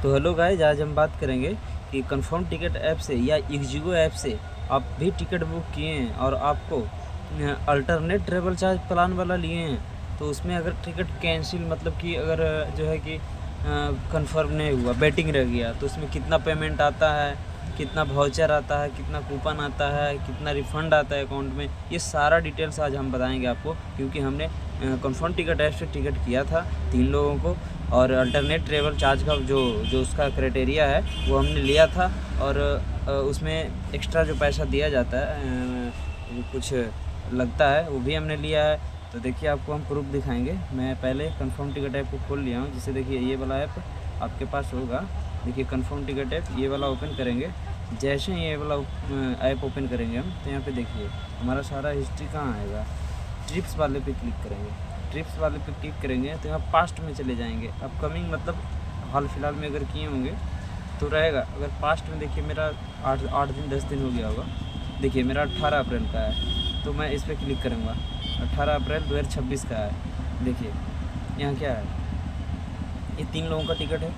तो hello guys, आज हम बात करेंगे कि कंफर्म टिकट ऐप से या इक्जिगो ऐप से आप भी टिकट बुक किए हैं और आपको अल्टरनेट ट्रेवल चार्ज प्लान वाला लिए हैं, तो उसमें अगर टिकट कैंसिल मतलब कि अगर जो है कि कंफर्म नहीं हुआ, वेटिंग रह गया, तो उसमें कितना पेमेंट आता है, कितना वाउचर आता है, कितना कूपन आता है, कितना रिफ़ंड आता है अकाउंट में, ये सारा डिटेल्स आज हम बताएंगे आपको। क्योंकि हमने कंफर्म टिकट ऐप से टिकट किया था 3 लोगों को, और अल्टरनेट ट्रेवल चार्ज का जो उसका क्राइटेरिया है वो हमने लिया था, और उसमें एक्स्ट्रा जो पैसा दिया जाता है वो कुछ लगता है, वो भी हमने लिया है। तो देखिए, आपको हम प्रूफ दिखाएंगे। मैं पहले कंफर्म टिकट ऐप को खोल लिया हूँ। जैसे देखिए, ये वाला ऐप आपके पास होगा। देखिए, कंफर्म टिकट ऐप ये वाला ओपन करेंगे। जैसे ही ये वाला ऐप ओपन करेंगे हम, तो यहाँ पे देखिए हमारा सारा हिस्ट्री कहाँ आएगा। ट्रिप्स वाले पे क्लिक करेंगे। ट्रिप्स वाले पे क्लिक करेंगे तो यहाँ पास्ट में चले जाएंगे। अपकमिंग मतलब हाल फिलहाल में अगर किए होंगे तो रहेगा। अगर पास्ट में देखिए, मेरा 8 दिन 10 दिन हो गया होगा। देखिए, मेरा 18 अप्रैल का है, तो मैं इस पर क्लिक करूँगा। 18 अप्रैल 2026 का है। देखिए यहाँ क्या है, ये 3 लोगों का टिकट है।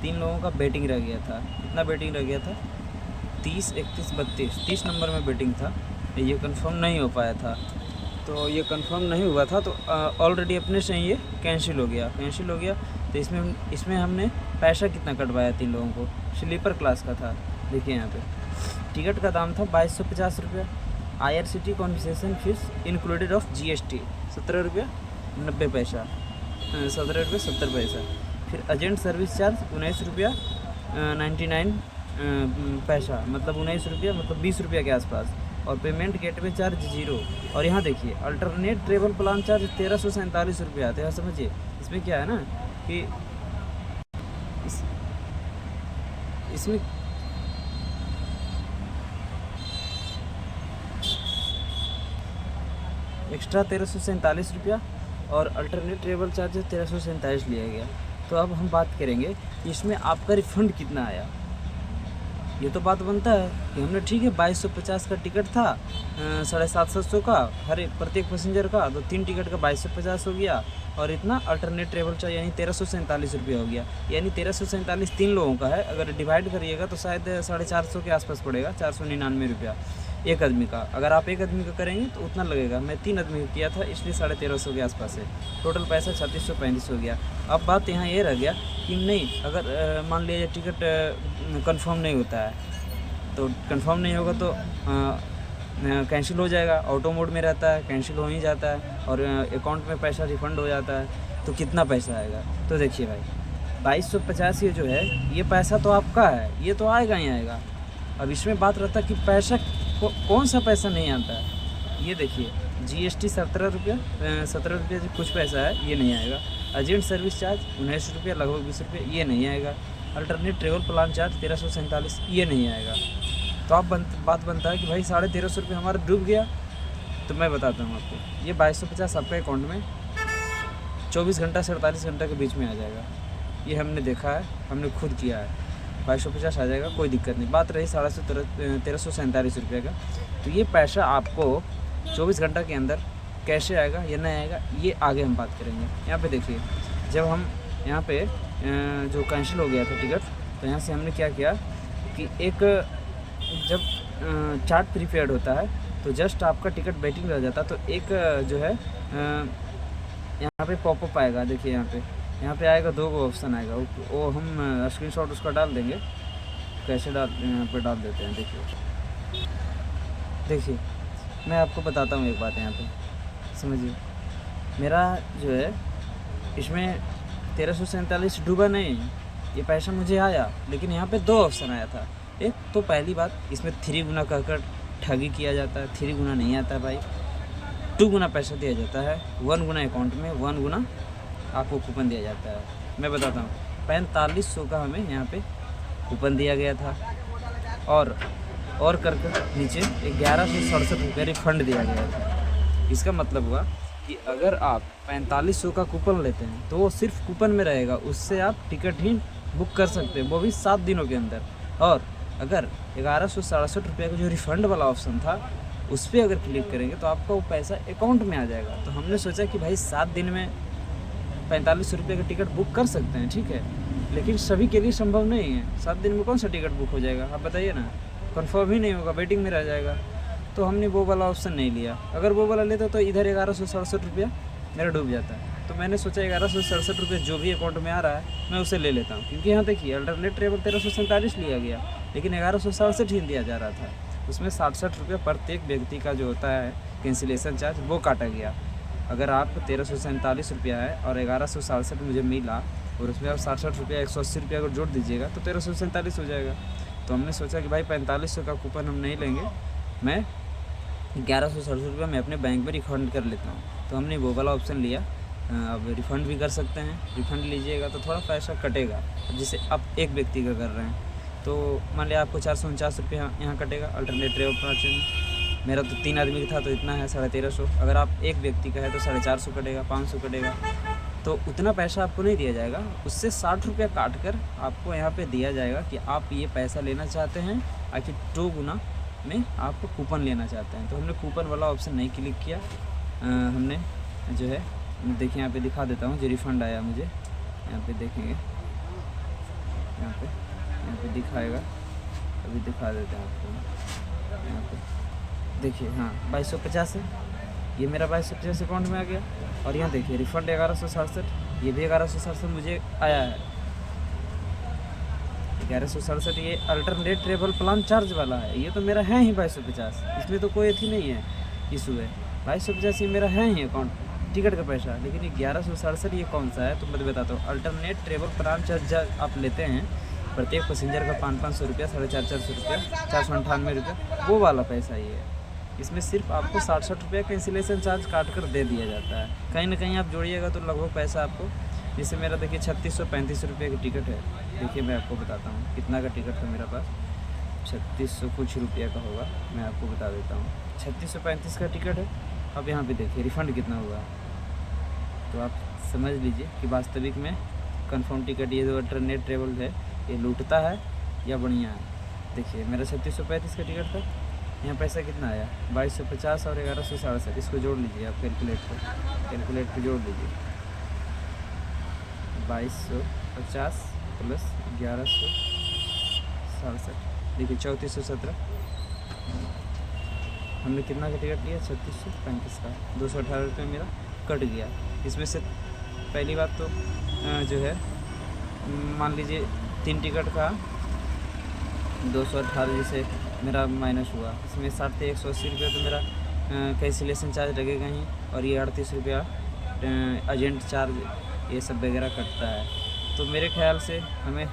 3 लोगों का वेटिंग रह गया था। कितना वेटिंग रह गया था? 30, 31, 32, 30 नंबर में वेटिंग था। ये कंफर्म नहीं हो पाया था। तो ये कंफर्म नहीं हुआ था, तो ऑलरेडी अपने से ही ये कैंसिल हो गया। तो इसमें हमने पैसा कितना कटवाया 3 लोगों को? स्लीपर क्लास का था। देखिए यहाँ पे टिकट का दाम था 2250 रुपया। IRCT concession fees included of GST 17 रुपया 90 पैसा, 17 रुपये 70 पैसा। फिर एजेंट सर्विस चार्ज 19 रुपया 99 पैसा, मतलब 19 रुपया, मतलब 20 रुपया के आसपास। और पेमेंट गेटवे चार्ज 0। और यहाँ देखिए, अल्टरनेट ट्रेवल प्लान चार्ज 1347 रुपया आता है। समझिए, इसमें क्या है ना कि इसमें एक्स्ट्रा 1347 रुपया और अल्टरनेट ट्रेवल चार्ज 1347 लिया गया। तो अब हम बात करेंगे कि इसमें आपका रिफ़ंड कितना आया। ये तो बात बनता है कि हमने ठीक है 2250 का टिकट था, 750 का प्रत्येक पैसेंजर का, तो 3 टिकट का 2250 हो गया, और इतना अल्टरनेट ट्रेवल चार्ज यानी 1347 रुपया हो गया। यानी 1347 3 लोगों का है। अगर डिवाइड करिएगा तो शायद 450 के आसपास पड़ेगा, 499 रुपया एक आदमी का। अगर आप एक आदमी का करेंगे तो उतना लगेगा। मैं 3 आदमी का किया था, इसलिए 1350 के आसपास है। टोटल पैसा 3635 हो गया। अब बात यहाँ ये रह गया कि नहीं, अगर मान लीजिए टिकट कंफर्म नहीं होता है, तो कंफर्म नहीं होगा तो कैंसिल हो जाएगा। ऑटो मोड में रहता है, कैंसिल हो ही जाता है, और अकाउंट में पैसा रिफ़ंड हो जाता है। तो कितना पैसा आएगा? तो देखिए भाई, 2250 ये जो है, ये पैसा तो आपका है, ये तो आएगा ही आएगा। अब इसमें बात रहता है कि पैसा कौन सा पैसा नहीं आता है। ये देखिए, GST 17 रुपया, 17 रुपये से कुछ पैसा है, ये नहीं आएगा। एजेंट सर्विस चार्ज 19 रुपया, लगभग 20 रुपये, ये नहीं आएगा। अल्टरनेट ट्रेवल प्लान चार्ज 1347, ये नहीं आएगा। तो बात बनता है कि भाई 1350 रुपये हमारा डूब गया। तो मैं बताता हूँ आपको, ये 2250 आपके अकाउंट में 24 घंटा से 48 घंटा के बीच में आ जाएगा। ये हमने देखा है, हमने खुद किया है। 2250 आ जाएगा, कोई दिक्कत नहीं। बात रही 1347 रुपये का, तो ये पैसा आपको 24 घंटा के अंदर कैसे आएगा या नहीं आएगा, ये आगे हम बात करेंगे। यहाँ पे देखिए, जब हम यहाँ पे जो कैंसिल हो गया था टिकट, तो यहाँ से हमने क्या किया कि एक जब चार्ट प्रीपेड होता है तो जस्ट आपका टिकट वेटिंग रह जाता, तो एक जो है यहाँ पे पॉपअप आएगा। देखिए यहाँ पे आएगा, 2 ऑप्शन आएगा। वो हम स्क्रीनशॉट उसका डाल देंगे। कैसे यहाँ पे डाल देते हैं, देखिए मैं आपको बताता हूँ एक बात। यहाँ पे समझिए, मेरा जो है इसमें 1347 डूबा नहीं, ये पैसा मुझे आया, लेकिन यहाँ पे 2 ऑप्शन आया था। एक तो पहली बात, इसमें 3 गुना कहकर ठगी किया जाता है। 3 गुना नहीं आता भाई, 2 गुना पैसा दिया जाता है। 1 गुना अकाउंट में, 1 गुना आपको कूपन दिया जाता है। मैं बताता हूँ, 4500 का हमें यहाँ पे कूपन दिया गया था, और कर नीचे 1167 रुपये रिफ़ंड दिया गया था। इसका मतलब हुआ कि अगर आप 4500 का कूपन लेते हैं तो वो सिर्फ कूपन में रहेगा, उससे आप टिकट ही बुक कर सकते हैं, वो भी 7 दिनों के अंदर। और अगर 1167 रुपये का जो रिफ़ंड वाला ऑप्शन था, उस पर अगर क्लिक करेंगे तो आपका वो पैसा अकाउंट में आ जाएगा। तो हमने सोचा कि भाई 7 दिन में 45 रुपये का टिकट बुक कर सकते हैं, ठीक है, लेकिन सभी के लिए संभव नहीं है। 7 दिन में कौन सा टिकट बुक हो जाएगा, आप बताइए ना, कन्फर्म ही नहीं होगा, वेटिंग में रह जाएगा। तो हमने वो वाला ऑप्शन नहीं लिया। अगर वो वाला लेता तो इधर 1167 रुपया मेरा डूब जाता है। तो मैंने सोचा 1167 रुपये जो भी अकाउंट में आ रहा है मैं उसे ले लेता हूँ, क्योंकि यहाँ देखिए अल्टरनेट ट्रेवल 1347 लिया गया, लेकिन 1167 ही दिया जा रहा था। उसमें 67 रुपये प्रत्येक व्यक्ति का जो होता है कैंसिलेशन चार्ज वो काटा गया। अगर आपको 1347 रुपया है और 1167 मुझे मिला और उसमें आप 67 रुपया 180 रुपया अगर जोड़ दीजिएगा तो 1347 हो जाएगा। तो हमने सोचा कि भाई 4500 का कूपन हम नहीं लेंगे, मैं 1167 रुपया मैं अपने बैंक में रिफ़ंड कर लेता हूँ। तो हमने वो वाला ऑप्शन लिया। अब रिफ़ंड भी कर सकते हैं, रिफ़ंड लीजिएगा तो थोड़ा पैसा कटेगा, जैसे आप एक व्यक्ति का कर रहे हैं तो मान लिया आपको 449 रुपये यहाँ कटेगा अल्टरनेट ट्रेवल प्लान में। मेरा तो 3 आदमी का था तो इतना है 1350। अगर आप एक व्यक्ति का है तो 450 कटेगा, 500 कटेगा, तो उतना पैसा आपको नहीं दिया जाएगा। उससे 60 रुपया काट कर आपको यहाँ पे दिया जाएगा कि आप ये पैसा लेना चाहते हैं आखिर 2 गुना में आपको कूपन लेना चाहते हैं। तो हमने कूपन वाला ऑप्शन नहीं क्लिक किया। हमने जो है देखिए यहाँ पे दिखा देता हूँ जो रिफ़ंड आया मुझे, यहाँ पे देखेंगे, यहाँ पे दिखाएगा, अभी दिखा देते हैं आपको। यहाँ पे देखिए, हाँ 2250 है, ये मेरा 2250 अकाउंट में आ गया। और यहाँ देखिए रिफ़ंड 1167, ये भी 1167 मुझे आया है। 1167 ये अल्टरनेट ट्रेवल प्लान चार्ज वाला है, ये तो मेरा है ही 2250, इसमें तो कोई अथी नहीं है, इशू है। 2250 ये मेरा है ही अकाउंट टिकट का पैसा। लेकिन ये 1167 ये कौन सा है तो मैं बताता हूँ। अल्टरनेट ट्रेवल प्लान चार्ज आप लेते हैं प्रत्येक पैसेंजर का 500 रुपया, 450 रुपया, 498 रुपया, वो वाला पैसा ये है। इसमें सिर्फ आपको 67 रुपये कैंसिलेशन चार्ज काट कर दे दिया जाता है। कहीं ना कहीं आप जोड़िएगा तो लगभग पैसा आपको, जैसे मेरा देखिए 3635 रुपये की टिकट है। देखिए मैं आपको बताता हूँ कितना का टिकट है मेरे पास, 3600 कुछ रुपये का होगा, मैं आपको बता देता हूँ। 3635 का टिकट है। अब यहाँ पे देखिए रिफ़ंड कितना हुआ है, तो आप समझ लीजिए कि वास्तविक में कंफर्म टिकट ये जो अल्टरनेट ट्रेवल है ये लूटता है या बढ़िया है। देखिए मेरा 3635 का टिकट था, यहाँ पैसा कितना आया 2250 और 1167, इसको जोड़ लीजिए आप कैलकुलेट पर जोड़ लीजिए। 2250 प्लस 1167, देखिए 3417। हमने कितना का टिकट लिया 3635 का, 218 रुपये मेरा कट गया। इसमें से पहली बात तो जो है मान लीजिए 3 टिकट का 218 जैसे मेरा माइनस हुआ, इसमें 60 से 180 रुपये तो मेरा कैंसिलेशन चार्ज लगेगा ही, और ये 38 रुपया एजेंट चार्ज ये सब वगैरह कटता है। तो मेरे ख्याल से हमें